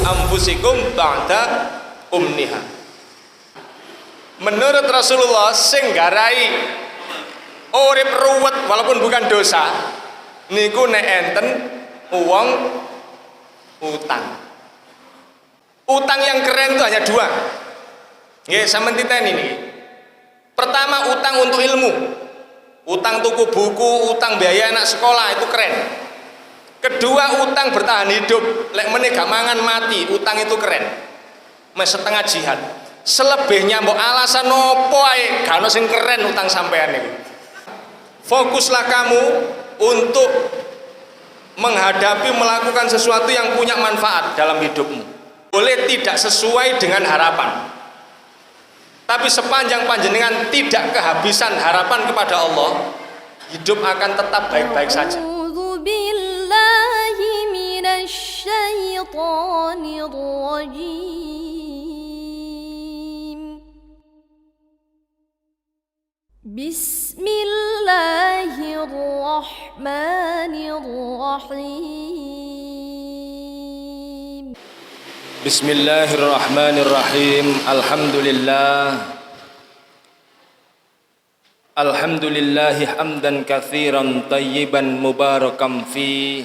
anfusikum ba'da umniha. Menurut Rasulullah sing garai urip ruwet walaupun bukan dosa niku nek enten uang utang. Utang yang keren itu hanya dua. Nggih, sampeyan titeni niki. Pertama, utang untuk ilmu. Utang tuku buku, utang biaya anak sekolah, itu keren. Kedua, utang bertahan hidup. Lek meneh gak mangan mati, utang itu keren. Mes setengah jihad. Selebihnya mbok alasan opo ae, gak ono sing keren utang sampean niku. Fokuslah kamu untuk menghadapi melakukan sesuatu yang punya manfaat dalam hidupmu. Boleh tidak sesuai dengan harapan, tapi sepanjang panjenengan tidak kehabisan harapan kepada Allah, hidup akan tetap baik-baik saja. A'udzu billahi minasy syaithanir rajim. Bismillahirrahmanirrahim. Bismillahirrahmanirrahim. Alhamdulillahi hamdan katsiran tayyiban mubarakan fi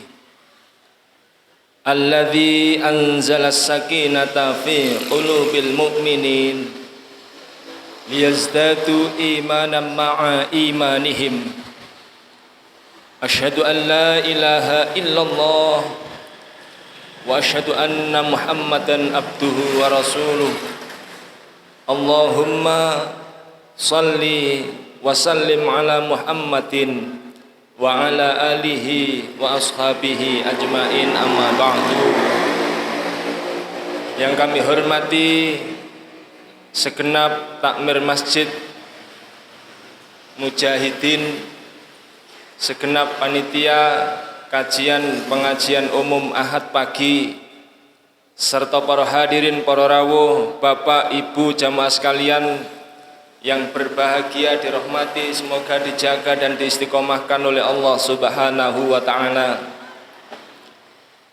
alladzi anzala as-sakinata fi qulubil mu'minin liyazdadu imanan ma'a imanihim. Asyhadu an la ilaha illallah wa asyhadu anna Muhammadan abduhu wa rasuluh. Allahumma salli wa sallim ala Muhammadin wa ala alihi wa ashabihi ajmain, amma ba'du. Yang kami hormati segenap takmir masjid, mujahidin, segenap panitia kajian pengajian umum Ahad pagi, serta para hadirin, para rawuh, bapak, ibu, jamaah sekalian yang berbahagia dirahmati, semoga dijaga dan diistiqomahkan oleh Allah Subhanahu wa ta'ala.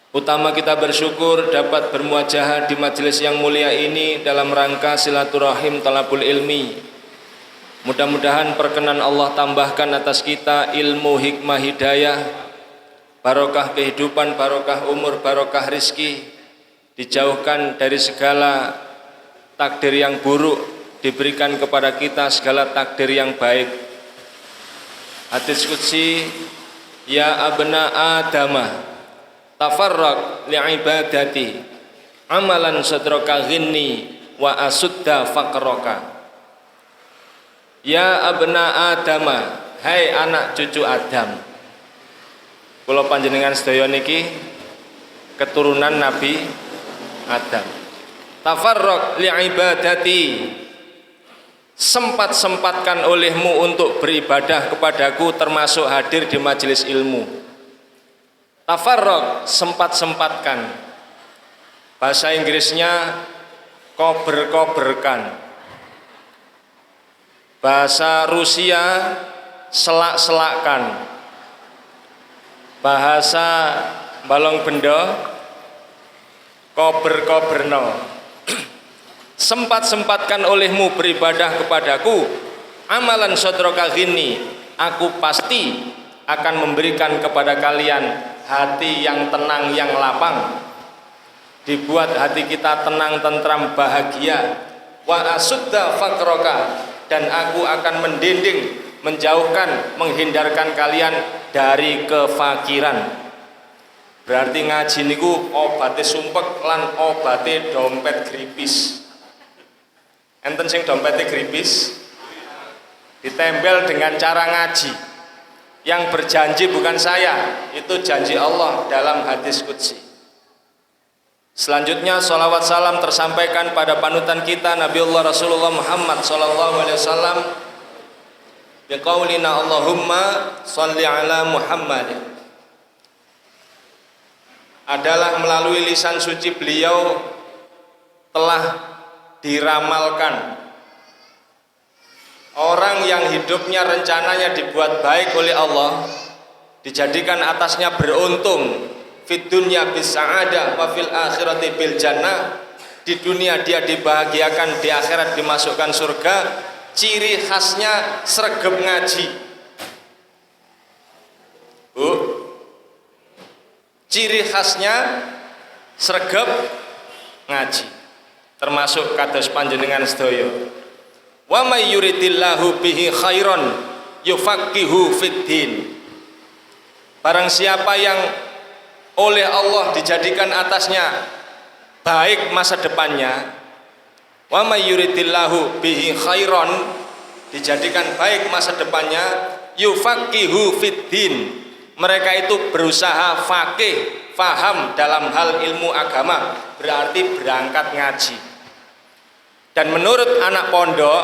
Utama kita bersyukur dapat bermuajahah di majelis yang mulia ini dalam rangka silaturahim talabul ilmi. Mudah-mudahan perkenan Allah tambahkan atas kita ilmu, hikmah, hidayah, barokah kehidupan, barokah umur, barokah rizki, dijauhkan dari segala takdir yang buruk, diberikan kepada kita segala takdir yang baik. Hadis qudsi, ya abna adama tafarraq li'ibadati amalan sadraka ghinni wa asudda faqraka. Ya abna adama, hai anak cucu Adam. Kula panjenengan sedaya niki keturunan Nabi Adam. Tafarraq li'ibadati, sempat-sempatkan olehmu untuk beribadah kepadaku, termasuk hadir di majelis ilmu. Tafarraq, sempat-sempatkan. Bahasa Inggrisnya kober-koberkan. Bahasa Rusia selak-selakkan. Bahasa balong bendo kober-koberno. Sempat-sempatkan olehmu beribadah kepadaku, amalan sadraka ghinni, aku pasti akan memberikan kepada kalian hati yang tenang, yang lapang, dibuat hati kita tenang, tentram, bahagia. Wa asudda faqraka, dan aku akan mendinding, menjauhkan, menghindarkan kalian dari kefakiran. Berarti ngaji niku obate sumpek lan obate dompet gripis. Enten sing dompete gripis ditempel dengan cara ngaji. Yang berjanji bukan saya, itu janji Allah dalam hadis qudsi. Selanjutnya salawat salam tersampaikan pada panutan kita Nabiullah Rasulullah Muhammad sallallahu alaihi wasallam biqaulina Allahumma shalli ala Muhammad, adalah melalui lisan suci beliau telah diramalkan orang yang hidupnya rencananya dibuat baik oleh Allah, dijadikan atasnya beruntung fid dunya bis sa'adah wa fil akhirati bil jannah. Di dunia dia dibahagiakan, di akhirat dimasukkan surga. Ciri khasnya sregep ngaji. Bu, ciri khasnya sregep ngaji, termasuk kados panjenengan sedaya. Wa may yuridillahu bihi khairan yufaqihu fiddin. Barang siapa yang oleh Allah dijadikan atasnya baik masa depannya, wa may yuridillahu bihi khairan, dijadikan baik masa depannya, yufaqihu fiddin, mereka itu berusaha faqih, faham dalam hal ilmu agama, berarti berangkat ngaji. Dan menurut anak pondok,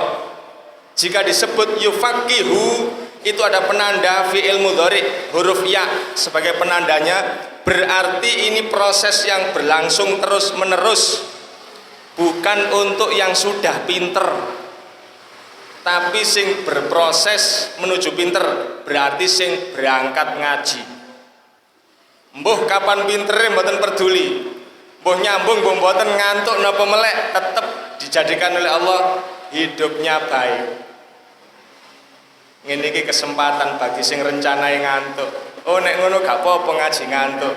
jika disebut yufaqihu itu ada penanda fi'il mudhari, huruf ya sebagai penandanya, berarti ini proses yang berlangsung terus menerus, bukan untuk yang sudah pinter, tapi sing berproses menuju pinter, berarti sing berangkat ngaji. Mbuh kapan pintere mboten peduli, mbuh nyambung mbuh mboten ngantuk napa melek, tetap dijadikan oleh Allah hidupnya baik. Ngene iki kesempatan bagi sing rencanane ngantuk. Oh nek ngono gak apa-apa ngaji ngantuk.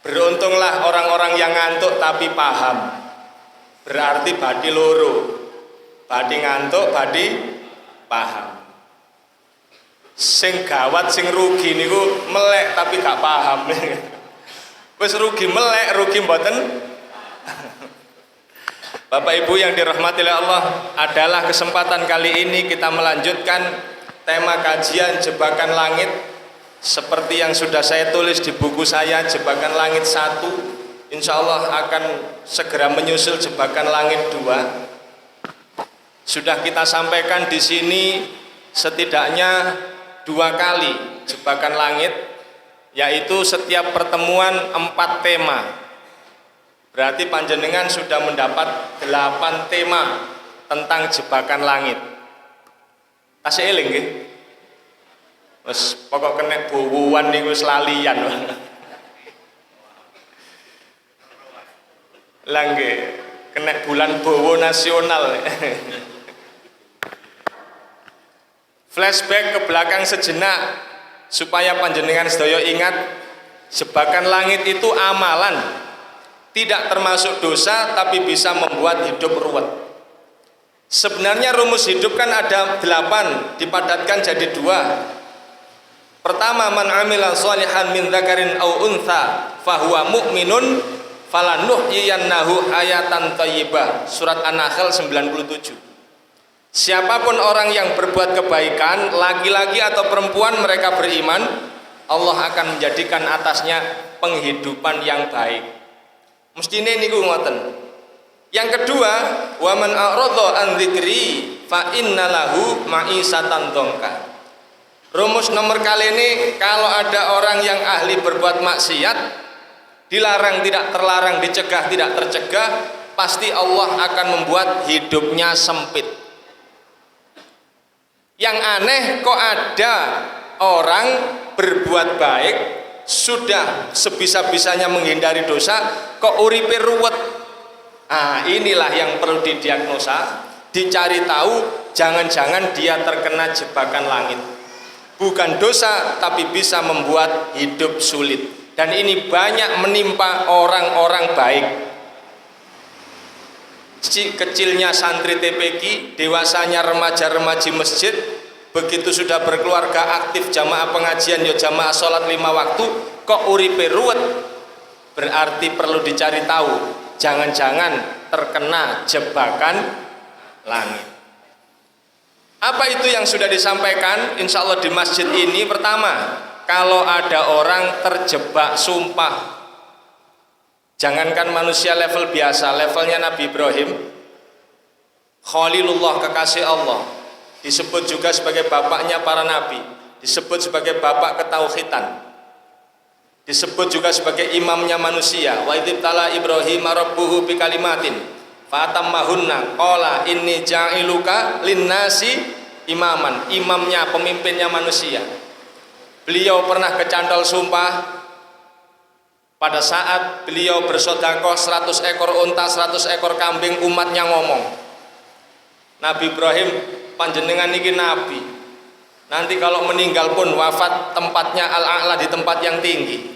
Beruntunglah orang-orang yang ngantuk tapi paham. Berarti badi loro. Badi ngantuk, badi paham. Sing gawat sing rugi niku melek tapi gak paham. Wis rugi melek, rugi mboten. Bapak Ibu yang dirahmati oleh Allah, adalah kesempatan kali ini kita melanjutkan tema kajian Jebakan Langit seperti yang sudah saya tulis di buku saya, Jebakan Langit 1. Insya Allah akan segera menyusul Jebakan Langit 2. Sudah kita sampaikan di sini setidaknya 2 kali Jebakan Langit, yaitu setiap pertemuan 4 tema. Berarti panjenengan sudah mendapat 8 tema tentang jebakan langit. Tasih eling nggih? Wes pokok kena bowuan niku wis lalian. Lah nggih, kena bulan bowo nasional. Flashback ke belakang sejenak supaya panjenengan sedaya ingat, jebakan langit itu amalan. Tidak termasuk dosa, tapi bisa membuat hidup ruwet. Sebenarnya rumus hidup kan ada 8, dipadatkan jadi 2. Pertama, man amila sholihan min dzakarin aw untha fahuwa mu'minun falanuhyiyannahu hayatan thayyibah. Surat An-Nahl 97. Siapapun orang yang berbuat kebaikan, laki-laki atau perempuan, mereka beriman, Allah akan menjadikan atasnya penghidupan yang baik. Mestine niku ngoten. Yang kedua, wa man a'radha an dzikri fa innalahu ma'isatan dzonka. Rumus nomor kali ini, kalau ada orang yang ahli berbuat maksiat, dilarang tidak terlarang, dicegah tidak tercegah, pasti Allah akan membuat hidupnya sempit. Yang aneh, kok ada orang berbuat baik, sudah sebisa-bisanya menghindari dosa, kok uripe ruwet. Inilah yang perlu didiagnosa, dicari tahu, jangan-jangan dia terkena jebakan langit. Bukan dosa, tapi bisa membuat hidup sulit. Dan ini banyak menimpa orang-orang baik. Kecilnya santri TPQ, dewasanya remaja-remaji masjid, begitu sudah berkeluarga aktif jamaah pengajian, ya jamaah sholat 5 waktu, kok uripe ruwet. Berarti perlu dicari tahu, jangan-jangan terkena jebakan langit. Apa itu yang sudah disampaikan insya Allah di masjid ini? Pertama, kalau ada orang terjebak sumpah, jangankan manusia level biasa, levelnya Nabi Ibrahim, Khalilullah, kekasih Allah, disebut juga sebagai bapaknya para nabi, disebut sebagai bapak ketauhidan, disebut juga sebagai imamnya manusia. Wa idzibtala Ibrahim rabbuhu bikalimatin fatammahunna qala inni ja'iluka linnasi imaman, imamnya, pemimpinnya manusia. beliau pernah kecantol sumpah pada saat beliau bersedekah 100 ekor unta, 100 ekor kambing, umatnya ngomong, Nabi Ibrahim panjenengan niki nabi, nanti kalau meninggal pun wafat tempatnya al-a'la, di tempat yang tinggi.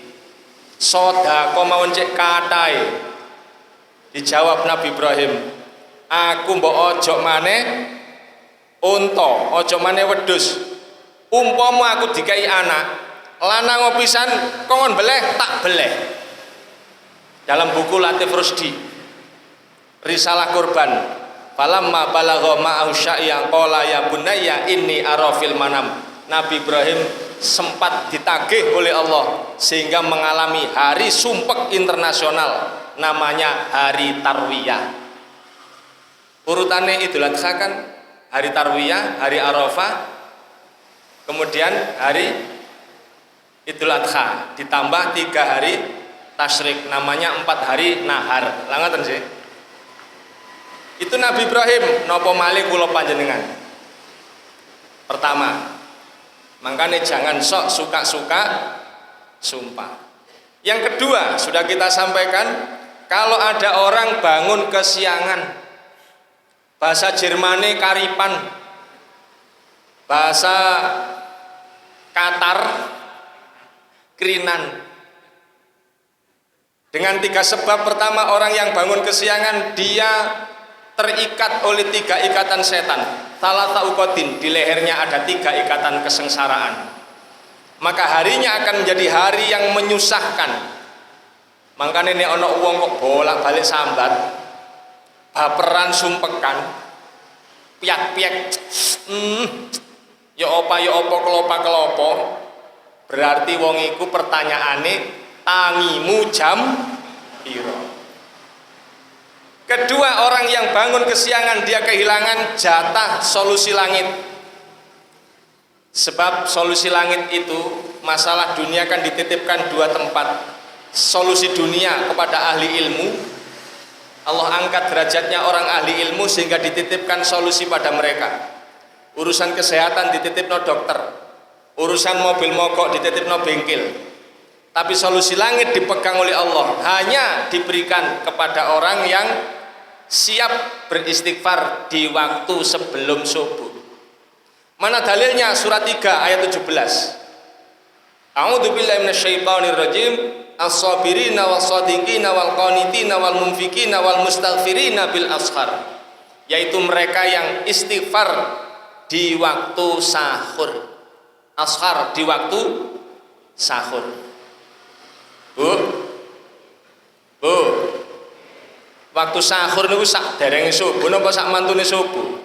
Sedekah mawon cek kathah. Dijawab Nabi Ibrahim, aku mbok ojo maneh unta, ojo maneh wedhus. Umpama aku dikai anak lanang pisan kongon beleh, tak beleh. Dalam buku Latif Rusdi, Risalah Kurban, falamma balagha ma'ahu sya'ya qala ya bunayya inni ara fil manam. Nabi Ibrahim sempat ditagih oleh Allah sehingga mengalami hari sumpek internasional, namanya Hari Tarwiyah. Urutannya Idul Adha kan Hari Tarwiyah, Hari Arafah, kemudian Hari Idul Adha, ditambah 3 hari tasyrik, namanya 4 hari nahar. Langaten sih. Itu Nabi Ibrahim napa malih kula panjenengan. Pertama, makanya jangan sok suka-suka sumpah. Yang kedua, sudah kita sampaikan, kalau ada orang bangun kesiangan, bahasa Jermane karipan, bahasa Qatar krinan. Dengan 3 sebab. Pertama, orang yang bangun kesiangan dia terikat oleh 3 ikatan setan. Thalatha uqadin, di lehernya ada 3 ikatan kesengsaraan. Maka harinya akan menjadi hari yang menyusahkan. Makanya ini ana wong kok bolak-balik sambat, baperan sumpekan, piak-piak, ya apa kelopa-kelopo. Berarti wong iku pertanyaane tangimu jam piro. Kedua, orang yang bangun kesiangan dia kehilangan jatah solusi langit. Sebab solusi langit itu, masalah dunia kan dititipkan 2 tempat. Solusi dunia kepada ahli ilmu, Allah angkat derajatnya orang ahli ilmu sehingga dititipkan solusi pada mereka. Urusan kesehatan dititipno dokter, urusan mobil mogok dititipno bengkel. Tapi solusi langit dipegang oleh Allah, hanya diberikan kepada orang yang siap beristighfar di waktu sebelum subuh. Mana dalilnya? Surat 3 ayat 17. A'udzubillahi minasyaitonirrajim. As-sabirina was-shadiqina wal-qanitina wal-munfikina wal-mustaghfirina bil ashar. Yaitu mereka yang istighfar di waktu sahur. Ashar di waktu sahur. Bu, waktu sahur niku sak derenge subuh napa sak mantune subuh?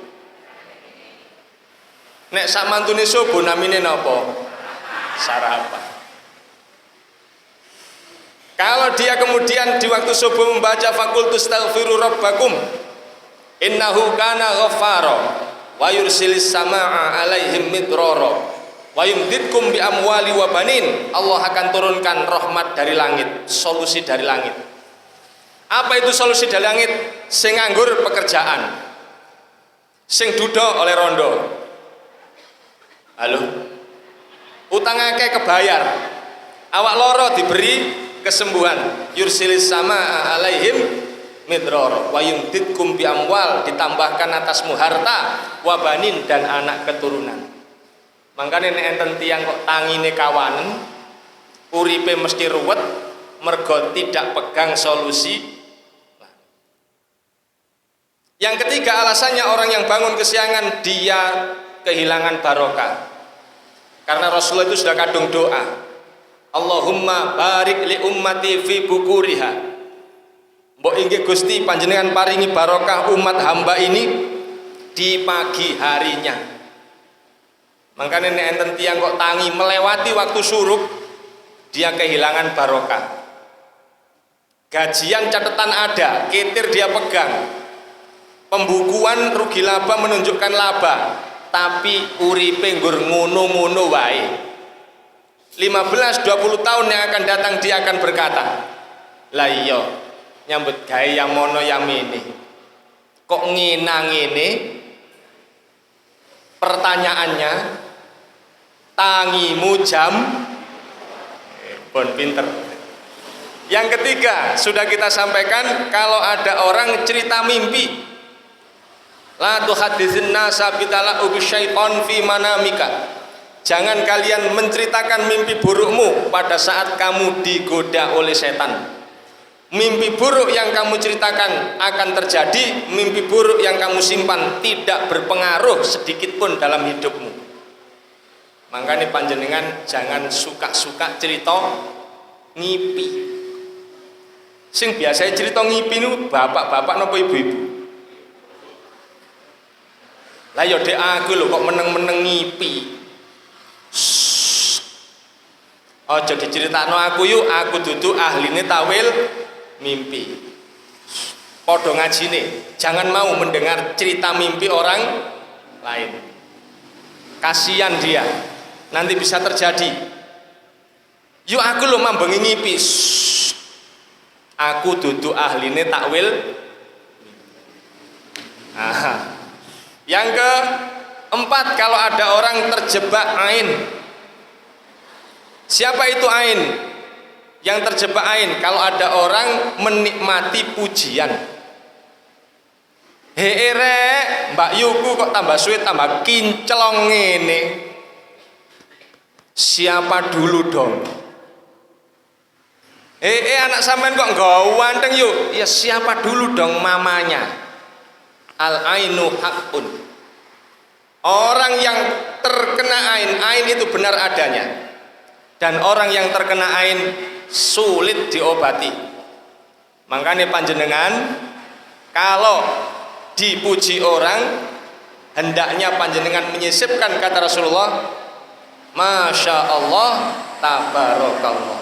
Nek sak mantune subuh namine napa? Sarapan. Kalau dia kemudian di waktu subuh membaca faqultu astaghfiru rabbakum innahu kana ghaffara wa yursilis samaa'a 'alaihim midrara wa yumdidkum bi amwali wa banin. Allah akan turunkan rahmat dari langit, solusi dari langit. Apa itu solusi dari langit? Sing nganggur pekerjaan, sing duda oleh rondo. Halo, utang akeh kebayar, awak loro diberi kesembuhan. Yursilis sama alaihim midror wa yumdidkum bi amwal, ditambahkan atasmu harta, wa banin, dan anak keturunan. Makanya nek enten tiyang kok tangine kawanen, uripe mesti ruwet mergo tidak pegang solusi. Yang ketiga alasannya orang yang bangun kesiangan dia kehilangan barokah. Karena Rasulullah itu sudah kadung doa, Allahumma barik li ummati fi bukuriha. Mbok inggih Gusti panjenengan paringi barokah umat hamba ini di pagi harinya. Makanya nek enten tiyang kok tangi melewati waktu suruk, dia kehilangan barokah. Gajian catatan ada, ketir dia pegang, pembukuan rugi laba menunjukkan laba, tapi uripe nggur ngono-ngono wae. 15-20 tahun yang akan datang dia akan berkata, lah iya nyambut gawe yang mono yang ini kok nginang ini. Pertanyaannya, tangimu jam pun pinter. Yang ketiga sudah kita sampaikan, kalau ada orang cerita mimpi, la tuhaditsin nasa bitala'u bisyaiton fi manamika. Jangan kalian menceritakan mimpi burukmu pada saat kamu digoda oleh setan. Mimpi buruk yang kamu ceritakan akan terjadi, mimpi buruk yang kamu simpan tidak berpengaruh sedikit pun dalam hidupmu. Makanya panjenengan jangan suka-suka cerita ngipi. Sing biasa cerita ngipi nu bapak-bapak napa ibu-ibu. Lah ya dek aku lho kok meneng-meneng ngipi. Aja diceritakno aku yuk, aku dudu ahline tawil mimpi. Padha ngajine, jangan mau mendengar cerita mimpi orang lain. Kasihan dia, nanti bisa terjadi. Yuk aku lho mambengi ngipi. Aku dudu ahline takwil. Yang keempat, kalau ada orang terjebak ain. Siapa itu ain? Yang terjebak ain, kalau ada orang menikmati pujian. Rek, Mbak Yuku kok tambah suwe tambah kinclong ngene. Siapa dulu dong? Anak sampean kok nggawa wanteng yuk? Ya siapa dulu dong mamanya? Al ainu hakun. Orang yang terkena ain itu benar adanya. Dan orang yang terkena ain sulit diobati. Makanya panjenengan kalau dipuji orang, hendaknya panjenengan menyisipkan kata Rasulullah, Masya Allah, tabarakallah.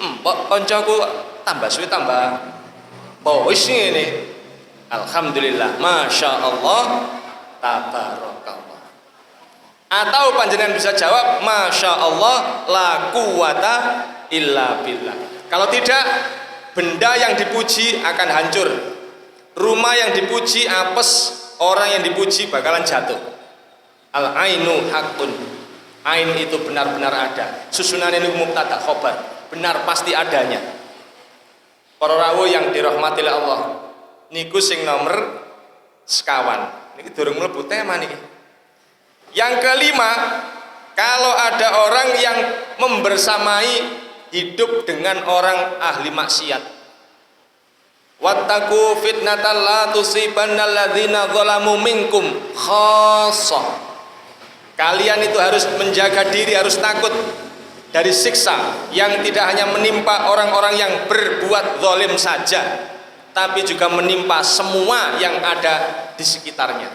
Mbok koncoku tambah suwi tambah bawis ini. Alhamdulillah, Masya Allah, tabarakallah. Atau panjenengan bisa jawab, Masya Allah, la quwata illa billah. Kalau tidak, benda yang dipuji akan hancur. Rumah yang dipuji apes, orang yang dipuji bakalan jatuh. Al ainu hakun. Ain itu benar-benar ada. Susunan ini mubtada khobar, benar pasti adanya. Para rawuh yang dirahmati oleh Allah, niku sing nomor sekawan. Niki durung mlebu tema niki. Yang kelima, kalau ada orang yang membersamai hidup dengan orang ahli maksiat. Wattaqu fitnatan la tusibannal ladzina zalamu minkum khassah. Kalian itu harus menjaga diri, harus takut dari siksa yang tidak hanya menimpa orang-orang yang berbuat zalim saja, tapi juga menimpa semua yang ada di sekitarnya.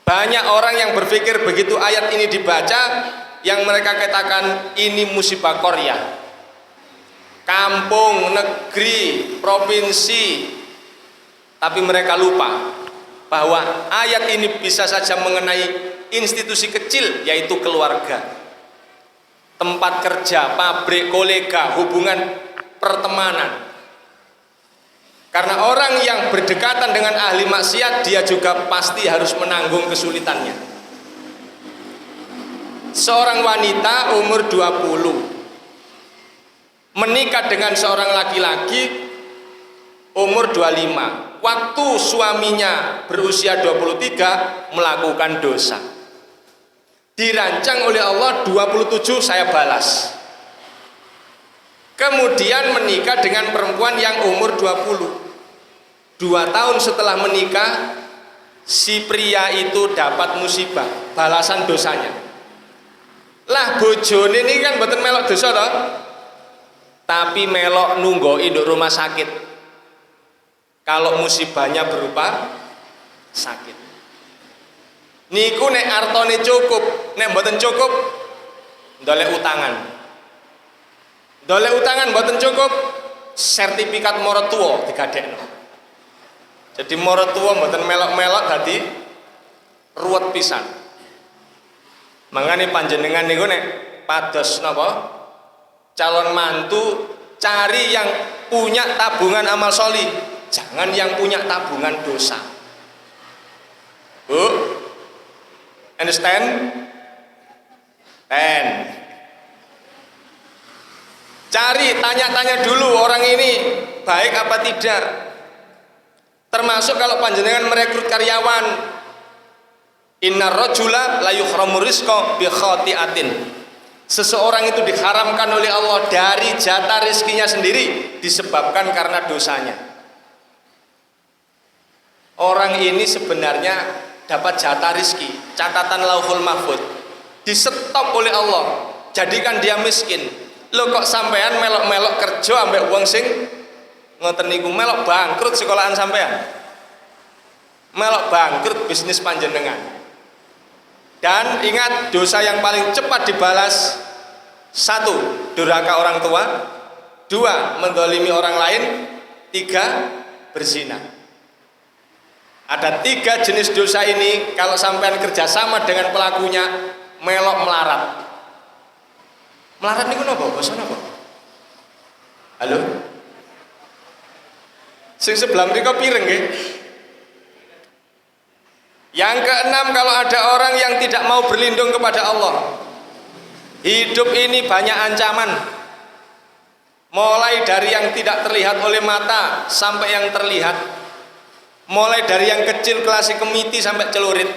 Banyak orang yang berpikir begitu ayat ini dibaca, yang mereka katakan ini musibah Korea. Kampung, negeri, provinsi, tapi mereka lupa bahwa ayat ini bisa saja mengenai institusi kecil, yaitu keluarga, tempat kerja, pabrik, kolega, hubungan pertemanan. Karena orang yang berdekatan dengan ahli maksiat, dia juga pasti harus menanggung kesulitannya. Seorang wanita umur 20 menikah dengan seorang laki-laki umur 25. Waktu suaminya berusia 23 melakukan dosa. Dirancang oleh Allah 27 saya balas. Kemudian menikah dengan perempuan yang umur 20. 2 tahun setelah menikah, si pria itu dapat musibah, balasan dosanya. Lah bojone ini kan mboten melok dosa toh, tapi melok nunggu induk rumah sakit. Kalau musibahnya berupa sakit. Niku nek artone cukup, nek mboten cukup ndolek utangan. Ndolek utangan mboten cukup, sertifikat maratuwa digadekno. Jadi maratuwa mboten melok-melok dadi ruwet pisan. Mangane panjenengan niku nek pados napa calon mantu, cari yang punya tabungan amal sholih, jangan yang punya tabungan dosa. Bu, understand? Cari, tanya-tanya dulu orang ini baik apa tidak. Termasuk kalau panjenengan merekrut karyawan, innar rajula la yuhramu rizqa bi khati'atin. Seseorang itu diharamkan oleh Allah dari jatah rizkinya sendiri disebabkan karena dosanya. Orang ini sebenarnya dapat jatah rizki, catatan lauhul mahfud, disetop oleh Allah, jadikan dia miskin. Lo kok sampean melok-melok kerja ambek wong sing ngoten niku, melok bangkrut sekolahan sampean, melok bangkrut bisnis panjenengan. Dan ingat, dosa yang paling cepat dibalas: 1. Durhaka orang tua, 2. Mendolimi orang lain, 3. Berzina. Ada 3 jenis dosa ini. Kalau sampean kerjasama dengan pelakunya, melok melarat. Melarat niku napa? Basa napa? Halo? Sing sebelah mriko pireng nggih? Yang keenam, kalau ada orang yang tidak mau berlindung kepada Allah. Hidup ini banyak ancaman, mulai dari yang tidak terlihat oleh mata sampai yang terlihat, mulai dari yang kecil kelasi kemiti sampai celurit,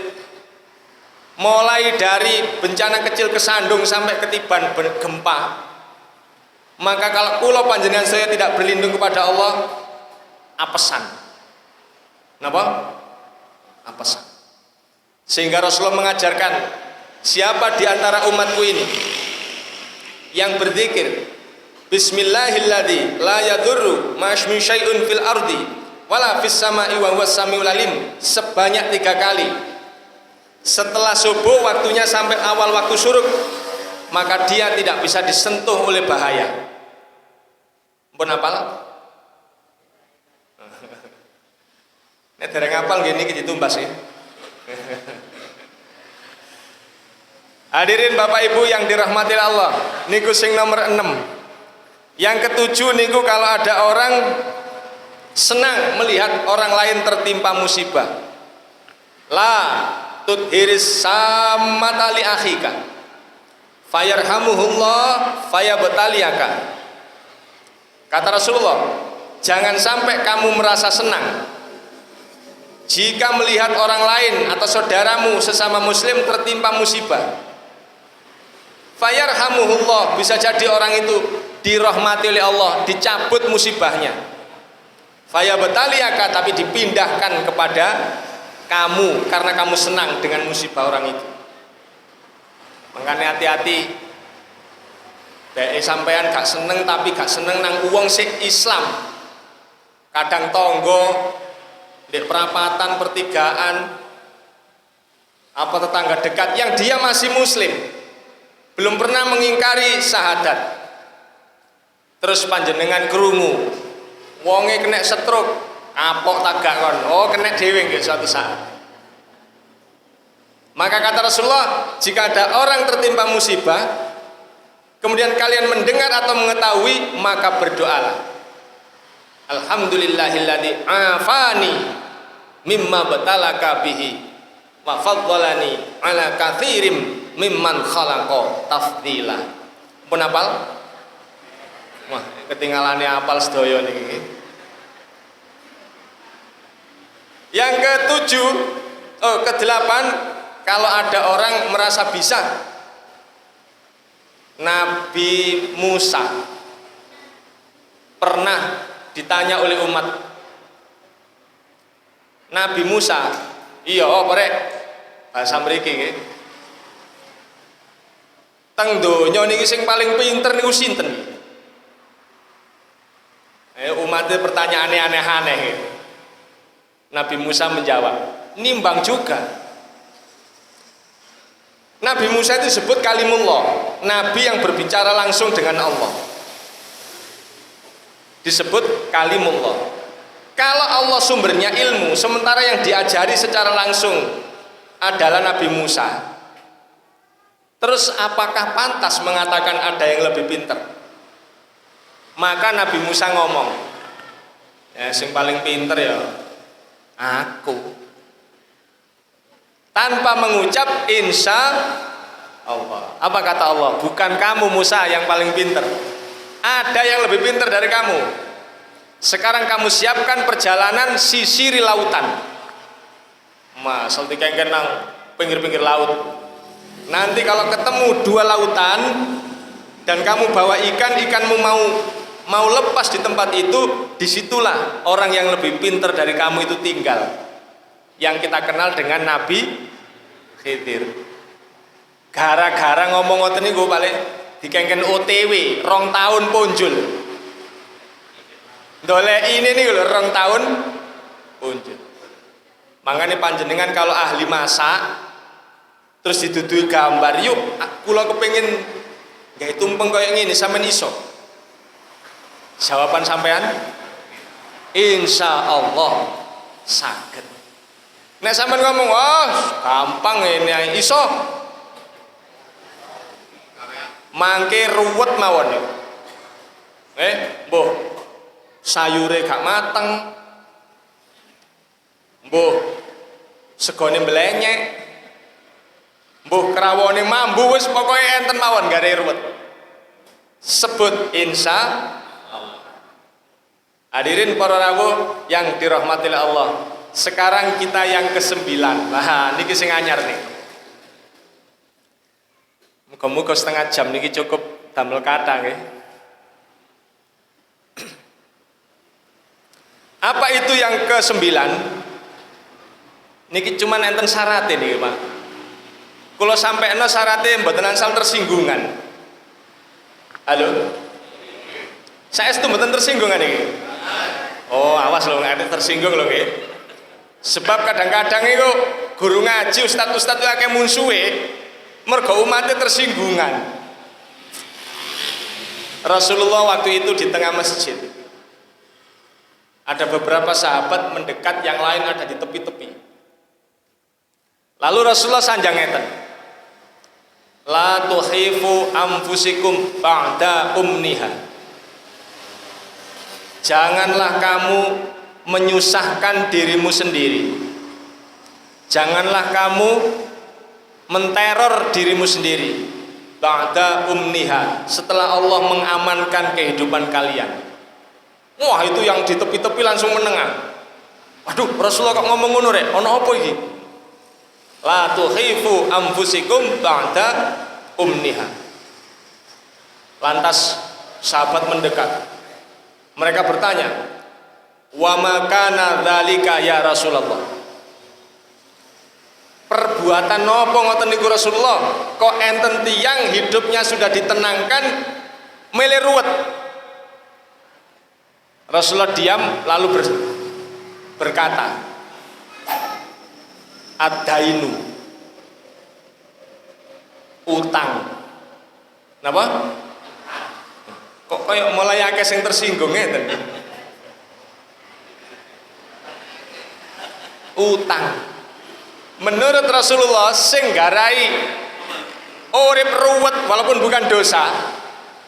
mulai dari bencana kecil kesandung sampai ketiban gempa. Maka kalau kula panjenengan saya tidak berlindung kepada Allah, apesan. Napa? Apesan. Sehingga Rasulullah mengajarkan, siapa di antara umatku ini yang berzikir Bismillahilladzi la yadurru ma'asmi syai'un fil ardi wala fis sama'i wa huwas samiul alim sebanyak 3 kali setelah subuh waktunya sampai awal waktu syuruk, maka dia tidak bisa disentuh oleh bahaya. Mpun apal? Nek dereng apal nggih niki ditumbas ya. Hadirin Bapak Ibu yang dirahmati Allah, niku sing nomor 6. Yang ketujuh niku, kalau ada orang senang melihat orang lain tertimpa musibah, la tudhiris samata li akhika fayarhamuhullah fayabtaliyaka. Kata Rasulullah, jangan sampai kamu merasa senang jika melihat orang lain atau saudaramu sesama muslim tertimpa musibah. Fayarhamuhullah, bisa jadi orang itu dirahmati oleh Allah, dicabut musibahnya. Fayabtaliyaka, tapi dipindahkan kepada kamu karena kamu senang dengan musibah orang itu. Makanya hati-hati. Sampean gak seneng tapi gak seneng nang uang sing Islam. Kadang tonggo di perapatan, pertigaan, apa tetangga dekat yang dia masih muslim, belum pernah mengingkari syahadat, terus panjenengan krungu wonge kena stroke, kapok tagak kon, oh kena dhewe nggih suatu saat. Maka kata Rasulullah, jika ada orang tertimpa musibah kemudian kalian mendengar atau mengetahui, maka berdoalah, alhamdulillahilladzi afani mimma batalaka bihi wa faddalani ala katsirim mimman khalaqa tafdila. Pun apal? Wah, ketinggalane apal sedaya niki. Yang ketujuh, kedelapan, kalau ada orang merasa bisa. Nabi Musa pernah ditanya oleh umat, Nabi Musa, iya apa rek bahasa mriki nggih, teng donya niki sing paling pinter niku sinten? Umatnya pertanyaannya aneh-aneh. Nabi Musa menjawab, nimbang juga. Nabi Musa itu disebut kalimullah, nabi yang berbicara langsung dengan Allah, disebut kalimullah. Kalau Allah sumbernya ilmu, sementara yang diajari secara langsung adalah Nabi Musa, terus apakah pantas mengatakan ada yang lebih pintar? Maka Nabi Musa ngomong, ya sing paling pintar ya aku, tanpa mengucap insya Allah. Apa kata Allah? Bukan kamu Musa yang paling pinter, ada yang lebih pinter dari kamu. Sekarang kamu siapkan perjalanan sisiri lautan. Masal dikengken nang pinggir-pinggir laut. Nanti kalau ketemu dua lautan dan kamu bawa ikan, ikanmu mau lepas di tempat itu, disitulah orang yang lebih pinter dari kamu itu tinggal, yang kita kenal dengan Nabi Khidir. Gara-gara ngomong ngoten niku paling dikengken OTW 2 tahun punjul. Dolek ini nih lho 2 tahun punjul. Makanya panjenengan kalau ahli masak terus didudui gambar, yuk kula kepengin gawe tumpeng kaya ngene, sampean iso? Jawaban sampean insya Allah saged. Nek sampean ngomong, "Oh, gampang ini iso." Mangke ruwet mawon. Mbah sayure gak mateng. Mbah segone mblenyek. Mbah krawone mambu, wis pokoke enten mawon gak ada ruwet. Sebut insya Allah. Hadirin para rawuh yang dirahmati Allah. Sekarang kita yang ke-9. Nah, niki sing anyar nih. Muga-muga setengah jam niki cukup damel kathah nggih. Apa itu yang ke-9? Niki cuman enten syaratnya niki, Pak. Kula sampekno syaratnya mboten angsal tersinggungan. Halo? Saestu mboten tersinggungan iki. Oh, awas lho nek tersinggung lho nggih. Sebab kadang-kadang itu guru ngaji ustadz-ustadz itu akeh munsuhe mergo umatnya tersinggungan. Rasulullah waktu itu di tengah masjid, ada beberapa sahabat mendekat, yang lain ada di tepi-tepi. Lalu Rasulullah sanjang ngeten, la tuhifu anfusikum ba'da umniha. Janganlah kamu menyusahkan dirimu sendiri. Janganlah kamu menteror dirimu sendiri ba'da umniha, setelah Allah mengamankan kehidupan kalian. Wah, itu yang di tepi-tepi langsung menengah. Aduh, Rasulullah kok ngomong ngono rek? Ono apa iki? La tuhifu anfusikum ba'da umniha. Lantas sahabat mendekat. Mereka bertanya, wa ma kana dzalika ya Rasulullah. Perbuatan napa ngoten niku Rasulullah? Kok enten tiyang hidupnya sudah ditenangkan milih ruwet. Rasulullah diam lalu berkata, ad-dainu, utang. Napa? Kok kayak mulai akeh sing tersinggung ngeten. Utang. Menurut Rasulullah sing garai urip ruwet walaupun bukan dosa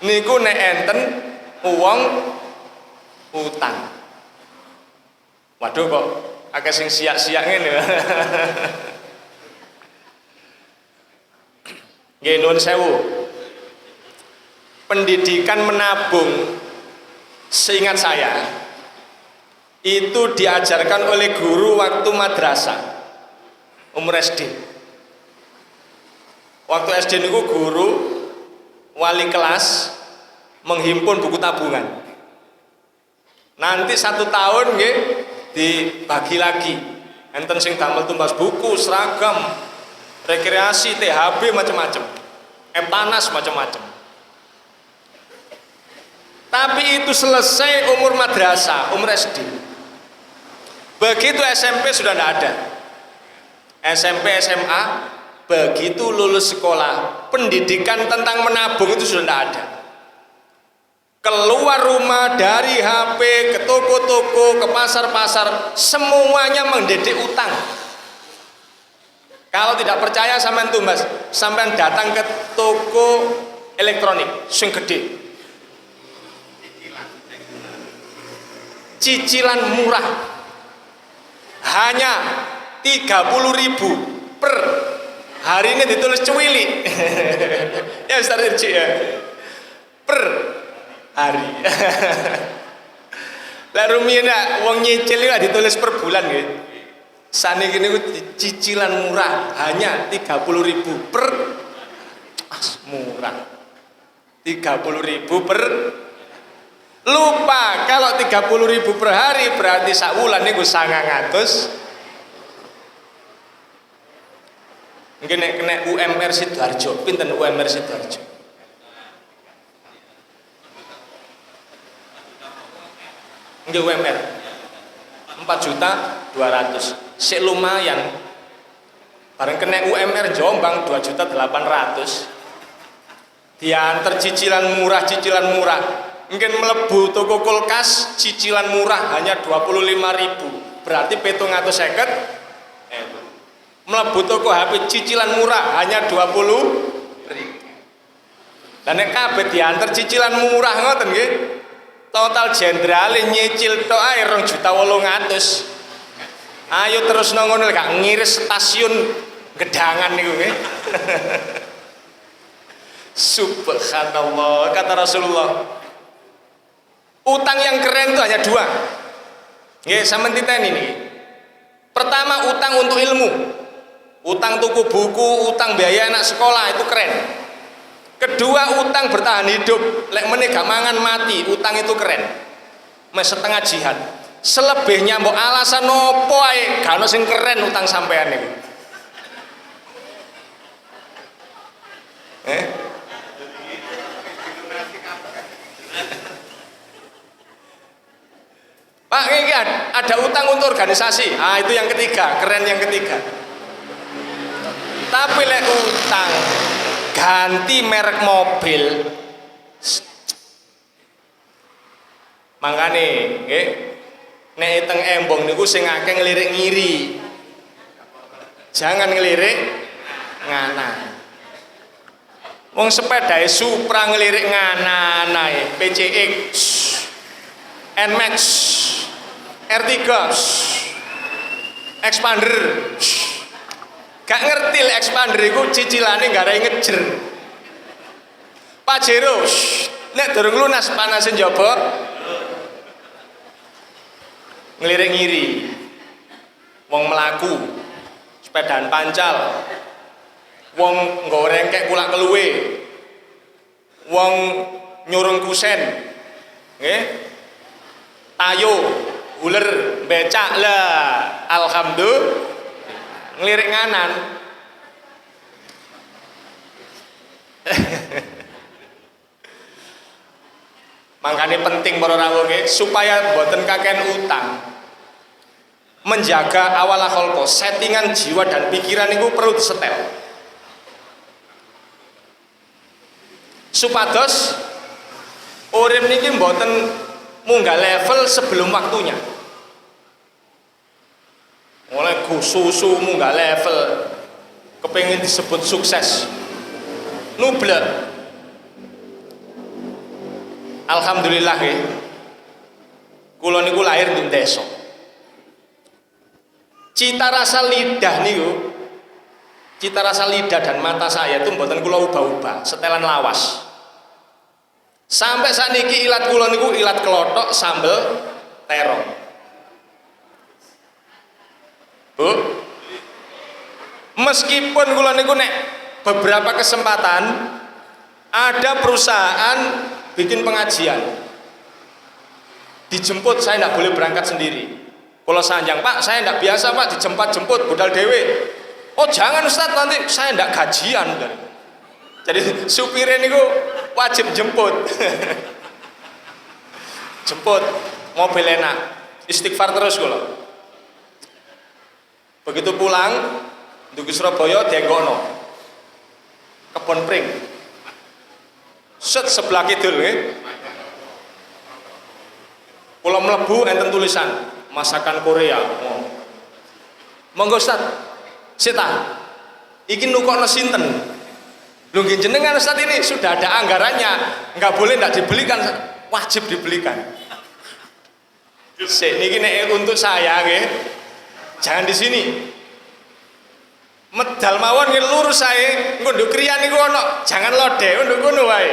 niku nek enten uang utang. Waduh kok akeh sing siak-siak ngene. Nggih nuwun sewu. Pendidikan menabung seingat saya itu diajarkan oleh guru waktu madrasah umur SD. Waktu SD niku guru wali kelas menghimpun buku tabungan. Nanti 1 tahun nggih dibagi lagi. Enten sing damel tumbas buku, seragam, rekreasi, THB macam-macam. Panas macam-macam. Tapi itu selesai umur madrasah, umur SD. Begitu SMP sudah tidak ada. SMP, SMA, begitu lulus sekolah, pendidikan tentang menabung itu sudah tidak ada. Keluar rumah, dari HP, ke toko-toko, ke pasar-pasar, semuanya mendidik utang. Kalau tidak percaya sampean tumbas, sampean datang ke toko elektronik sing gede. Cicilan murah hanya 30.000 per Hari ini ditulis cuwili. Ya Ustaz Irji ya. Per hari. Lah rumiyin wong nyicil iki ditulis per bulan nggih. Saniki niku cicilan murah hanya 30.000 per murah. 30.000 per lupa kalau 30.000 per hari berarti sak wulan niku 900. Nggih nek kena UMR Sidoarjo, pinten UMR Sidoarjo? Nggih UMR 4.200.000. Sik lumayan. Bareng kena UMR Jombang 2.800.000. Diantar cicilan murah. Mungkin melebu toko kulkas cicilan murah hanya 25.000. Berarti 750. Melebu toko HP cicilan murah hanya 20.000. Dan nek kabeh diantar cicilan murah ngoten nggih. Total jenderal nyicil tok ae 2.800.000. Ayo terus ngono gak ngiris stasiun Gedangan niku nggih. Subhanallah, kata Rasulullah. Utang yang keren itu hanya dua. Nggih, sampeyan titeni niki. Pertama utang untuk ilmu. Utang tuku buku, utang biaya anak sekolah itu keren. Kedua utang bertahan hidup, lek meneh gak mangan mati, utang itu keren. Mes setengah jihad. Selebihnya mbok alasan opo ae, gak ono sing keren utang sampean niku. Pak, ini ada utang untuk organisasi. Ah, itu yang ketiga, keren yang ketiga. Tapi lek utang ganti merek mobil, mangkane nggih nek teng embong niku sing akeh ngelirik ngiri. Jangan ngelirik nganan. Wong sepedae Supra ngelirik nganan ae, PCX, NMAX, R3, Expander. Gak ngerti lek Expander iku cicilane garai ngejer. Pajero nek durung lunas panasin njaba ngelirik ngiri. Wong melaku sepedaan pancal, wong goreng kayak kulak keluwe, wong nyurung kusen, nggih, tayo, uler, becak lah, alhamdulillah, ngelirik nganan. Makanya penting para rawuh supaya boten kakean utang, menjaga awal kholqo, settingan jiwa dan pikiran itu perlu disetel supados urip niki mboten munggah level sebelum waktunya. Mulai susu munggah level kepengin disebut sukses nublek. Alhamdulillah nggih. Kula niku lahir di desa. Cita rasa lidah niku, cita rasa lidah dan mata saya itu mboten kula ubah-ubah, setelan lawas. Sampai saniki ilat kula niku ilat kelotok sambel terong. Bu, meskipun kula niku nek beberapa kesempatan ada perusahaan bikin pengajian, dijemput, saya tidak boleh berangkat sendiri. Kalau sanjang, Pak, saya tidak biasa Pak dijemput budal dewe. Oh jangan Ustaz, nanti saya tidak gajian. Jadi supirnya niku wajib jemput. Jemput, mobil enak, istighfar terus kula. Begitu pulang, dugi Surabaya dienggono kebon pring. Set sebelah kidul nggih. Kula mlebu enten tulisan masakan Korea. Oh. Monggo Ustaz. Sita. Iki nukokno sinten? Lho nggih jenengan Ustaz, ini sudah ada anggarannya. Enggak boleh enggak dibelikan, wajib dibelikan. Sik niki nek untuk saya nggih. Jangan di sini. Medal mawon nggih lurus sae, engko nduk kriyan niku ana, jangan lode, nduk ngono wae.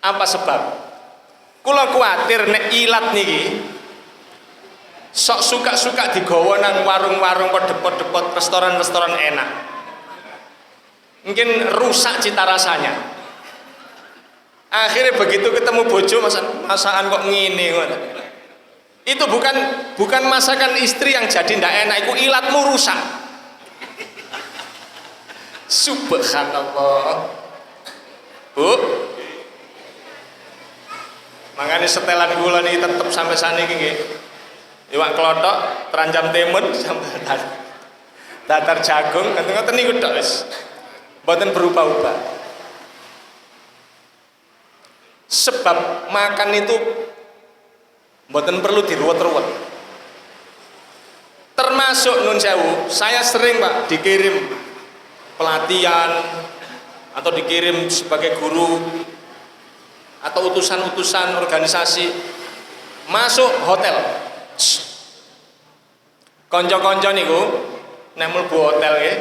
Apa sebab? Kula kuwatir nek ilat niki sok suka-suka digawa nang warung-warung depot-depot restoran-restoran enak. Mungkin rusak cita rasanya. Akhirnya begitu ketemu bojo masakan kok ngene ngono. Itu bukan masakan istri yang jadi ndak enak, itu ilatmu rusak. Subhanallah. Bu, makanya setelan gula nih tetep sampai sana gini. Iwak kelotok, teranjam timun, sampai datar jagung, ngoten niku tok wis. Mboten berubah-ubah. Sebab makan itu mboten perlu diruwet-ruwet. Termasuk nun sewu, saya sering Pak dikirim pelatihan atau dikirim sebagai guru atau utusan-utusan organisasi masuk hotel. Konco-konco niku nek mlebu hotel nggih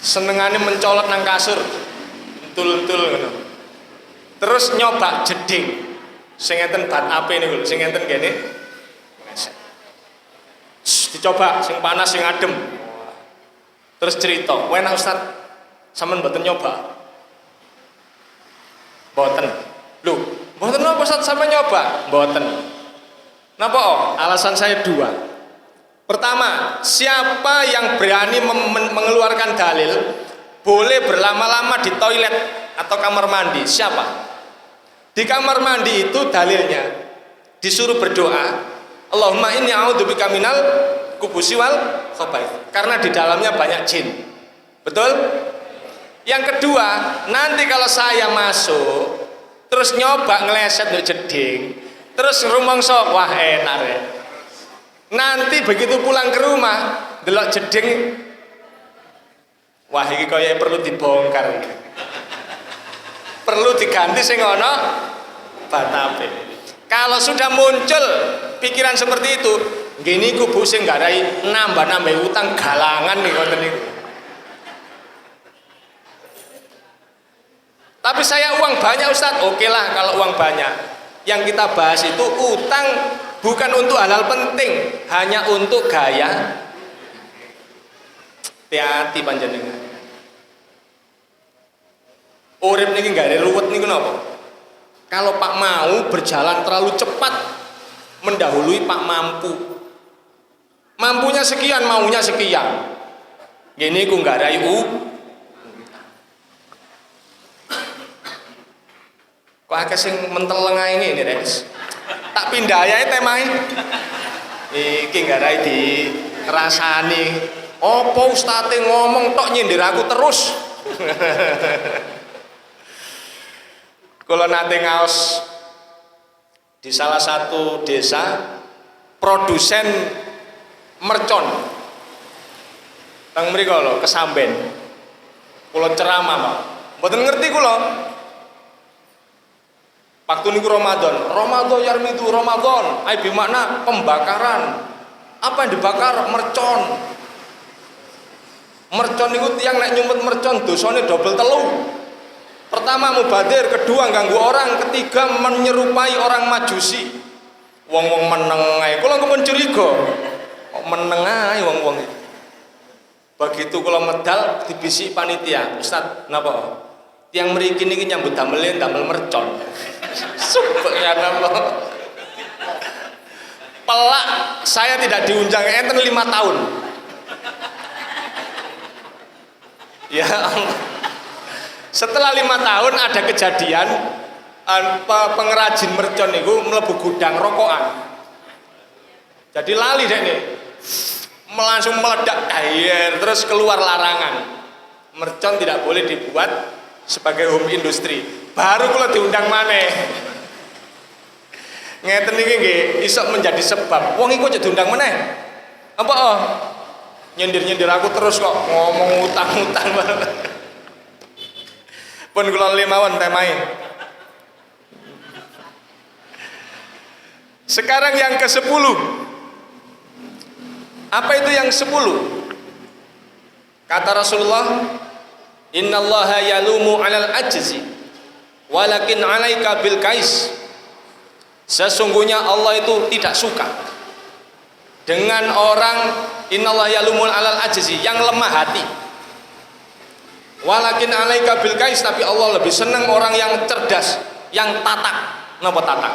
senengane mencolot nang kasur. Entul-entul ngono. Terus nyoba jeding. Sing enten bat api niku lho, sing enten kene. Dicoba sing panas sing adem. Terus cerita, "Enak Ustaz, sampean mboten nyoba?" Mboten. Lho, mboten napa Ustaz sampean nyoba? Mboten. Napa? Alasan saya dua. Pertama, siapa yang berani mengeluarkan dalil boleh berlama-lama di toilet atau kamar mandi? Siapa? Di kamar mandi itu dalilnya disuruh berdoa, Allahumma inni a'udzubika minal kubusi wal khaba'ith, karena di dalamnya banyak jin. Betul? Yang kedua, nanti kalau saya masuk terus nyoba ngeleset nduk jeding, terus rumangsa wah enak rek. Nanti begitu pulang ke rumah delok jeding, wah iki kaya perlu dibongkar iki. Perlu diganti sing ana batape. Kalau sudah muncul pikiran seperti itu, nggih niku Bu sing nggarai nambah-nambah utang galangan nih ngoten niku. Tapi saya uang banyak Ustaz. Oke lah kalau uang banyak. Yang kita bahas itu utang bukan untuk hal-hal penting, hanya untuk gaya. Hati-hati panjenengan. Urip niki nggak ada ruwet niku napa? Kalau Pak mau berjalan terlalu cepat mendahului Pak mampu. Mampunya sekian, maunya sekian. Gini ku nggak ada kok akeh sing menteleng ae ngene, Res. Tak pindah ae temahe. Iki nggak ada dirasani. Apa ustate ngomong tok nyindir aku terus. Kalau nanti ngaos di salah satu desa produsen mercon teng mriko lho Kesamben. Kula ceramah, Pak. Mboten ngerti kula. Waktu niku Ramadan yarmidu Ramadan, ai bermakna pembakaran. Apa yang dibakar? Mercon. Mercon niku tiyang nek nyumpet mercon dosane double telu. Pertama mubadir, kedua ganggu orang, ketiga menyerupai orang Majusi. Wong-wong meneng ae. Kula kepun curiga. Kok meneng ae wong-wong iki. Begitu kula medal dibisik panitia, "Ustaz, napa? Tiang mriki niki nyambut damel mercon." Subhanallah. Pelak saya tidak diundang enten 5 tahun. Ya Allah. Setelah 5 tahun ada kejadian pengrajin mercon itu mlebu gudang rokokan. Jadi lali deh nih, langsung meledak air, terus keluar larangan. Mercon tidak boleh dibuat sebagai home industri. Baru kalau diundang maneh. Ngeten iki nggih iso menjadi sebab. Wong iku aja diundang maneh. Apa oh? Nyindir-nyindir aku terus kok ngomong utang-utang banget. Pun kula limawan temahe. Sekarang yang ke-10 Apa itu yang 10? Kata Rasulullah, innallaha yalumu 'alal ajzi walakin 'alaika bil kais. Sesungguhnya Allah itu tidak suka dengan orang, innallaha yalumu 'alal ajzi, yang lemah hati. Walakin 'alaika bil kais, tapi Allah lebih senang orang yang cerdas, yang tatak. Napa tatak?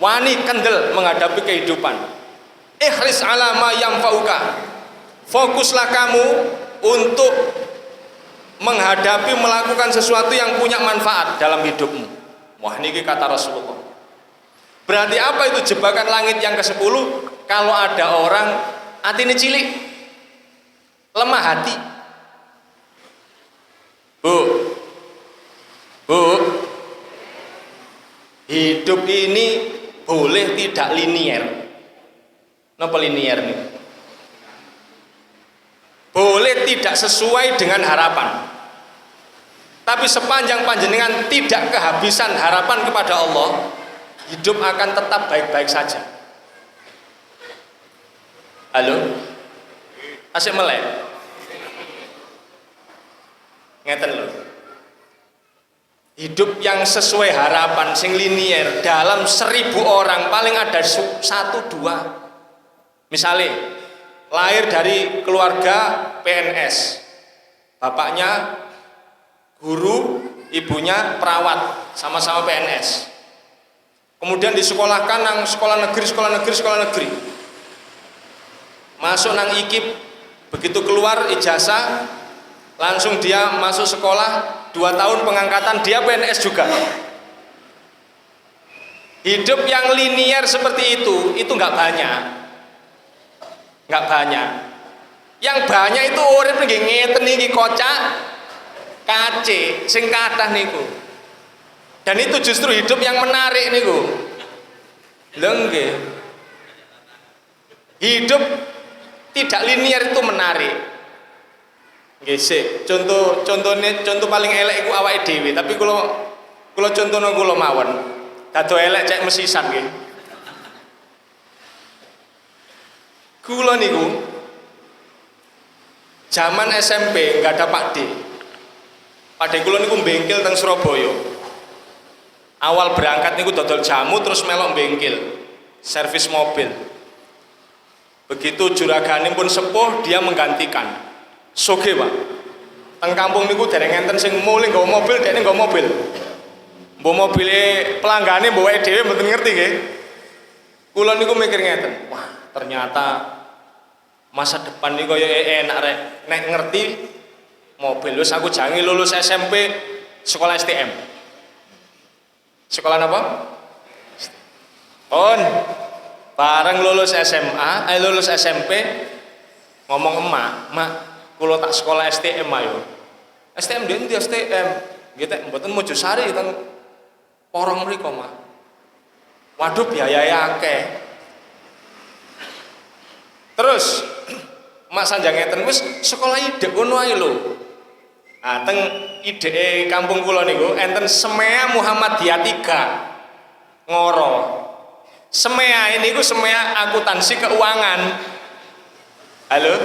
Wani kendel menghadapi kehidupan. Ikhlis 'ala ma yanfa'uka. Fokuslah kamu untuk menghadapi, melakukan sesuatu yang punya manfaat dalam hidupmu. Wah, niki kata Rasulullah. Berarti apa itu jebakan langit yang ke-10? Kalau ada orang hati ini cilik, lemah hati. Bu, hidup ini boleh tidak linier. Napa linier nih? Boleh tidak sesuai dengan harapan. Tapi sepanjang panjenengan tidak kehabisan harapan kepada Allah, hidup akan tetap baik-baik saja. Halo? Asik melek? Ngeten loh. Hidup yang sesuai harapan, sing linier, dalam 1000 orang paling ada 1-2. Misalnya lahir dari keluarga PNS, bapaknya guru, ibunya perawat, sama-sama PNS. Kemudian disekolahkan nang sekolah negeri. Masuk nang IKIP, begitu keluar ijazah, langsung dia masuk sekolah, 2 tahun pengangkatan, dia PNS juga. Hidup yang linier seperti itu nggak banyak. Yang banyak itu urip nggih ngeten niki, kocak kace sing kathah niku. Dan itu justru hidup yang menarik niku. Lho nggih. Hidup tidak linier itu menarik. Nggih sik, contoh paling elek iku awake dhewe, tapi kula contohno kula mawon. Dado elek cek mesisan nggih. Kula niku zaman SMP nggak ada Pak D. Pak D kula niku bengkel teng Surabaya. Awal berangkat niku dodol jamu, terus melok bengkel, servis mobil. Begitu juragane pun sepuh, dia menggantikan. Soge Pak. Teng kampung niku dereng enten sing mulih nggawa mobil, dekne nggawa mobil. Mbok mobile pelanggane mbok wae dhewe mboten ngerti nggih. Kula niku mikir ngeten, wah ternyata masa depan ini kaya enak rek, nek ngerti mobil. Wis aku jange lulus SMP sekolah STM. Sekolah apa? Bareng lulus SMA, lulus SMP, ngomong emak, kula tak sekolah STM ayo. STM ndi STM? Nggih tek mboten Mojosari teng Porong mriku, Mak. Waduh biayae akeh. Terus mak sanjang ngeten, wis sekolah idek ngono ae lho. Ah teng ideke kampung kula niku enten Semea Muhammadiyah 3 Ngoro. Semea ini ku Semea akuntansi keuangan. Halo?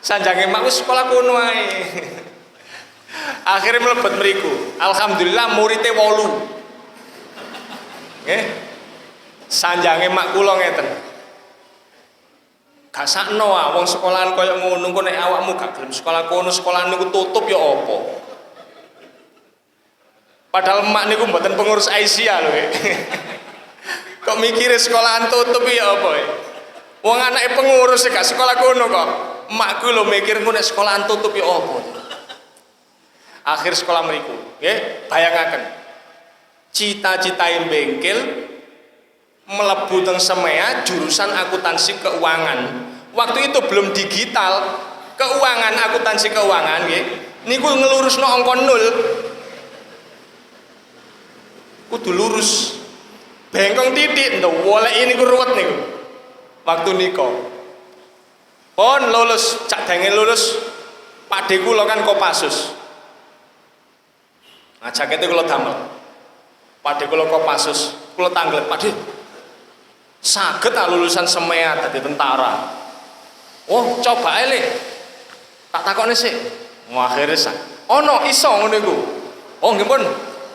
Sanjange mak wis sekolah kono ae. Akhirnya mlebet mriku. Alhamdulillah muridé 8. Nggih. Sanjange mak kula ngeten. Gak sakno wong sekolahan kaya ngono, kok nek awakmu gak gelem sekolah kono, sekolahan niku tutup ya apa? Padahal emak niku mboten pengurus Aisyah lho. Kok mikire sekolahan tutup ya apa? Wong anake pengurus gak sekolah kono kok. Emakku lho mikir nek sekolahan tutup ya apa? Akhir sekolah mriku, nggih, bayangaken. Cita-citain bengkel melebu teng Semea jurusan akuntansi keuangan. Waktu itu belum digital, keuangan, akuntansi keuangan nggih. Niku ngelurusno angka 0. Kudu lurus. Bengkong titik ndak woleki niku ruwet niku. Waktu nika. Pon lulus, cak denge lulus Pak D kula kan Kopassus. Nah jakete kula damel. Pak D kula Kopassus, kula tanggel, Pak D. Saged lulusan SEMEA dadi tentara. Oh, coba ae Le. Tak takokne sik. Akhire sak. Ono iso ngono iku. Oh, nggih pun.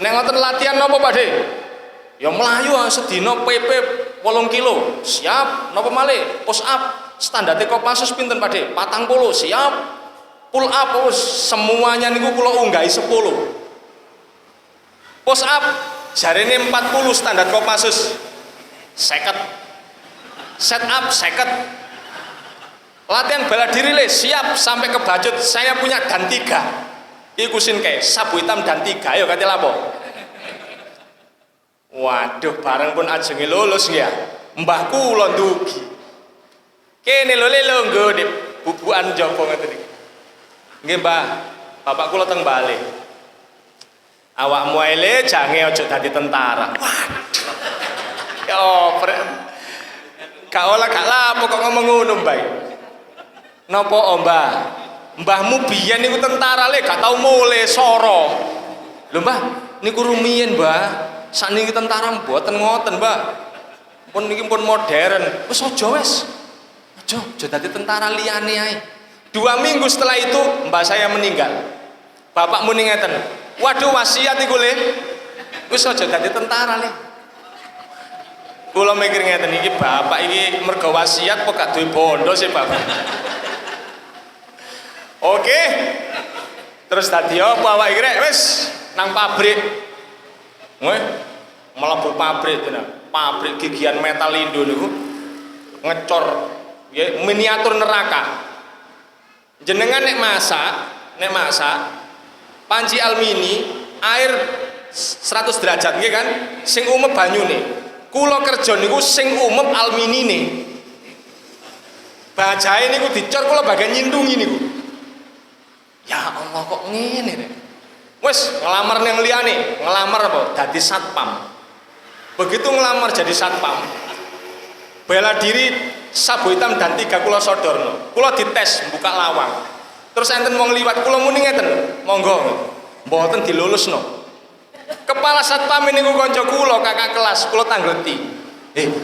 Nek ngoten latihan napa, Pakde? Ya mlayu sedina PP 8 kilo. Siap. Napa malih? Push up. Standarte Kopassus pinten, Pakde? 40. Siap. Pull up semuanya niku kula unggahi 10. Push up jarene 40 standar Kopassus. 50. Set up 50. Latihan bela diri Le, siap sampai ke Bajut. Saya punya dan 3. Iku sinke sabu hitam dan 3. Ayo kate lapo. Waduh, bareng pun ajenge lulus ya. Mbah kula ndugi. Kene lho Le nggo di bubukan jaba ngoten iki. Nggih, Mbah. Bapak kula teng Bali. Awakmu ae Le jange aja dadi tentara. Waduh. Ya, gak olah gak lapo kok ngomong ngono, Mbah. Napa, Mbah? Mbahmu biyen niku tentara Le, gak tau mule soro. Lho, Mbah, niku rumiyin, Mbah. Sakniki tentara mboten ngoten, Mbah. Pun niki pun modern. Wis aja wis. Aja dadi tentara liyane ae. 2 minggu setelah itu mbak saya meninggal. Bapak muni ngeten. Waduh, wasiat iku Le. Wis aja dadi tentara Le. Kula mikir ngeten iki bapak iki mergo wasiat kok gak duwe bondo sih, Bapak. Oke. Terus tadi apa awak iki rek wis nang pabrik. Weh, mlebu pabrik tenan. Pabrik gigian metal Indo niku ngecor nggih miniatur neraka. Jenengan nek masak panci alumini air 100 derajat nggih kan sing umep banyune. Kula kerja niku sing umep alminine. Bajahe niku dicor kula bagian nyindungi niku. Ya Allah kok ngene rek. Wis ngelamar nang liyane, ngelamar apa? Dadi satpam. Begitu ngelamar jadi satpam, bela diri sabu hitam dan 3 kula sodorno. Kula dites buka lawang. Terus enten wong liwat kula muni ngeten, monggo. Mboten dilulusno. Kepala satpam niku kanca kula, kakak kelas, kula tangleti.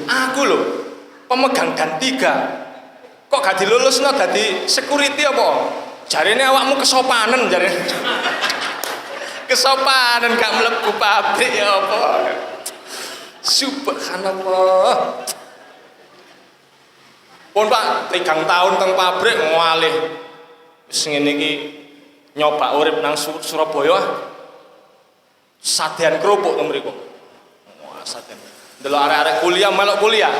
Aku lho pemegang dan 3. Kok gak dilulusno dadi security apa? Jarene awakmu kesopanen jarene. Kesopanen gak mlebu pabrik ya apa? Subhanallah. Pun Pak 3 tahun teng pabrik ngalih wis ngene iki nyoba urip nang Surabaya. Sadean kerupuk teng mriku. Wah, sadean. Delok arek-arek kuliah melok kuliah.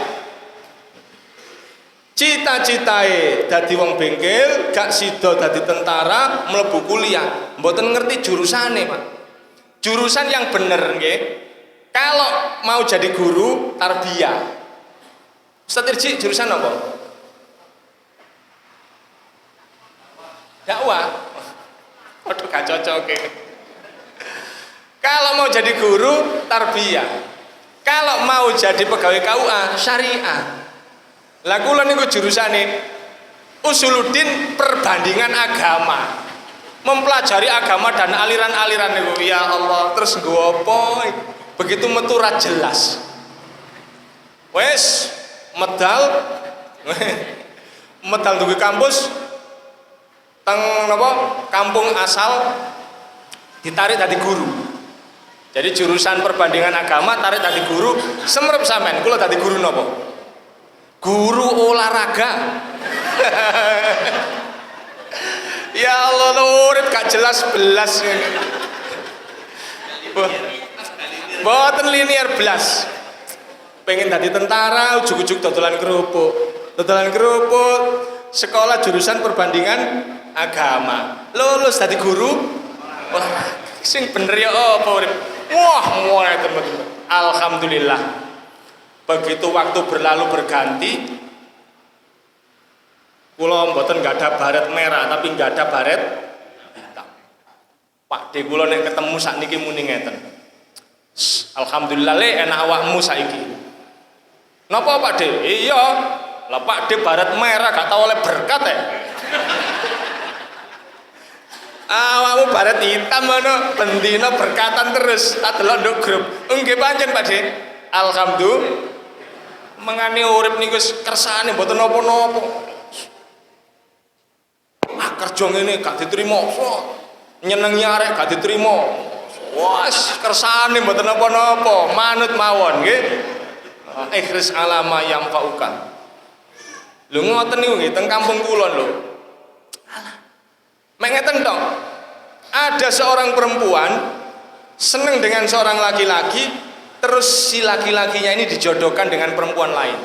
Cita-citae dadi wong bengkel, gak sida dadi tentara, mlebu kuliah. Mboten ngerti jurusane, Pak. Jurusan yang bener nggih. Kalau mau jadi guru tarbiyah. Ustaz Irji jurusan apa? Dakwah. Waduh gak cocok. Kalau mau jadi guru tarbiyah. Kalau mau jadi pegawai KUA syariah. Lah kula niku jurusane Usuluddin perbandingan agama. Mempelajari agama dan aliran-aliran niku. Ya Allah, terus nggo apa? Begitu metu ra jelas. Wes medal medal duwe kampus teng napa? Kampung asal ditarik dadi guru. Jadi jurusan perbandingan agama tarik dadi guru, semrep sampean kula dadi guru napa? Guru olahraga. Ya Allah, urip gak jelas belas. Mboten linear belas. Pengen dadi tentara ujug-ujug dodolan kerupuk. Dodolan kerupuk, sekolah jurusan perbandingan agama. Lulus dadi guru olahraga. Sing bener ya apa urip. Wah, mulai teman-teman. Alhamdulillah. Begitu waktu berlalu berganti, kula mboten nggak ada baret merah, tapi nggak ada baret hitam. Pak D kula nek ketemu sakniki muni ngeten. Alhamdulillah Le enak awakmu saiki. Napa Pak D? Iya, lah Pak D baret merah gak tau oleh berkat ya. Awakmu baret hitam ngono, bendina berkatan terus. Tak delok nduk grup. Nggih pancen Pak D. Alhamdulillah. mengani urip niku wis kersane mboten napa-napa. Kerja ngene gak diterima. Nyenengi arek gak diterima. Wes kersane mboten napa-napa, manut mawon nggih. Ikhlas alama yang faukan. Lho ngoten niku nggih teng kampung kula lho. Alah. Mek ngeten tok. Ada seorang perempuan seneng dengan seorang laki-laki, terus si laki-lakinya ini dijodohkan dengan perempuan lain.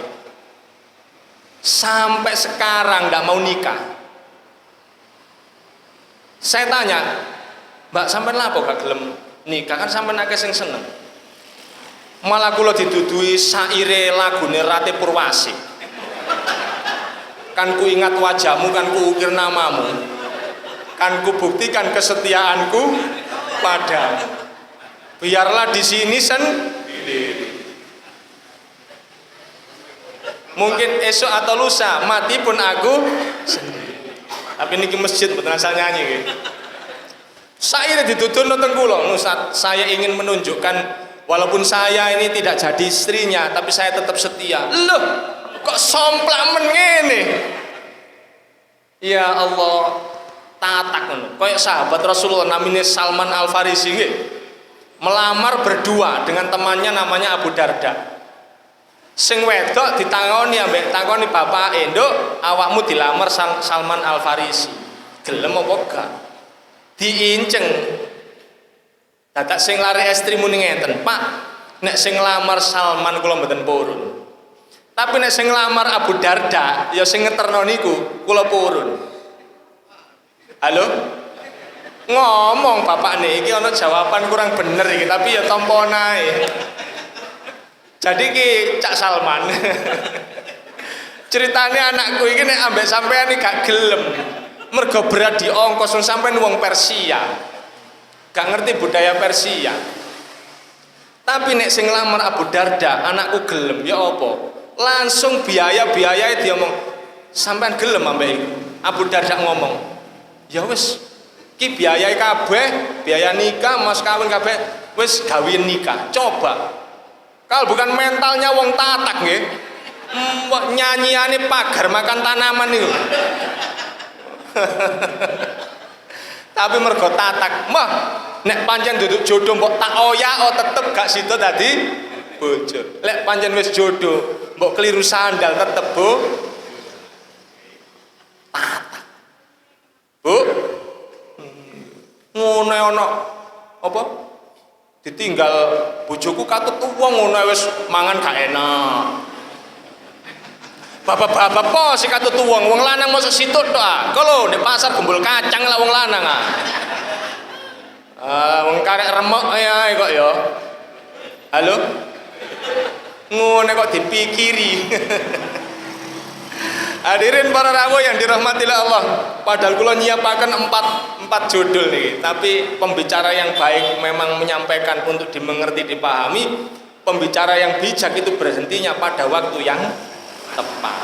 Sampai sekarang nggak mau nikah. Saya tanya, Mbak sampean lha apa gak gelem nikah? Kan sampean akeh sing seneng. Malah kula didudui saire lagune Rati Purwasi. Kan ku ingat wajahmu, kan ku ukir namamu, kan ku buktikan kesetiaanku padamu. Biarlah di sini sendiri. Mungkin esok atau lusa mati pun aku sendiri. Tapi ini ke masjid betul asal nyanyi gitu. Saya dituntun nonton kula, Ustaz, saya ingin menunjukkan walaupun saya ini tidak jadi istrinya, tapi saya tetap setia. Loh, kok somplak men ngene? Ya Allah, tatak ngono. Kayak sahabat Rasulullah namanya Salman Al Farisi nggih. Melamar berdua dengan temannya namanya Abu Darda. Sing wedok ditangoni ambek takoni bapake, "Nduk, awakmu dilamar Salman Al Farisi. Gelem apa gak?" Diinceng. Dadak sing lari estri muni ngeten, "Pak, nek sing nglamar Salman kula mboten purun. Tapi nek sing nglamar Abu Darda, ya sing ngeterno niku kula purun." Halo? Ngomong bapak nih, iki ana jawaban kurang bener iki, tapi ya tampa nae. Jadi ki Cak Salman. Ceritanya anakku iki nek ambek sampean iki gak gelem. Mergo berat di ongkos sampean wong Persia. Gak ngerti budaya Persia. Tapi nek sing nglamar Abu Darda, anakku gelem, ya apa? Langsung biaya-biayae diomong, sampean gelem ambek iku. Abu Darda ngomong, "Ya wis, ki biayai kabeh, biaya nikah, mas kawin kabeh, wis gawe nikah. Coba." Kalau bukan mentalnya wong tatak nggih. Nyanyiane pagar makan tanaman niku. Tapi mergo tatak, mah nek pancen duduk jodoh mbok tak oyak tetep gak sida dadi bojo. Lek pancen wis jodoh, mbok keliru sandal tetep Bu. Tatak. Bu. Ngono ana apa? Ditinggal bojoku katut wong ngono wis mangan gak enak. Bapak-bapak po sing katut wong lanang mosok situt tok ah. Kalau nek pasar gembul kacang lah wong lanang ah. Wong karek remuk ae kok ya. Halo? Ngono kok dipikiri. Hadirin para rawuh yang dirahmati Allah, padahal kula nyiapaken empat judul nih, tapi pembicara yang baik memang menyampaikan untuk dimengerti, dipahami. Pembicara yang bijak itu berhentinya pada waktu yang tepat.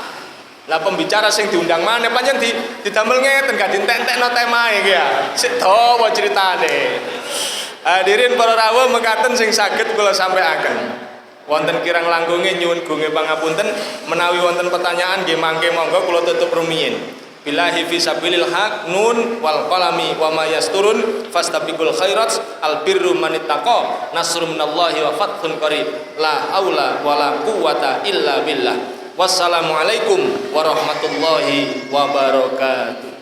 Lah pembicara sing diundang mana pancen didamel ngeten gak dientek-entekno temae iki ya. Sik dawa critane. Hadirin para rawuh mekaten sing saged kula sampaiaken. Wonten kirang langkunge nyuwun gunge pangapunten, menawi wonten pertanyaan nggih mangke monggo kula tutup rumiyin. Billahi fi sabilil haq nun wal qalami wa ma yasturun fastabiqul khairat al birru manittaqa nasrun minallahi wa fathun qarib la haula wala quwwata illa billah. Wassalamualaikum warahmatullahi wabarakatuh.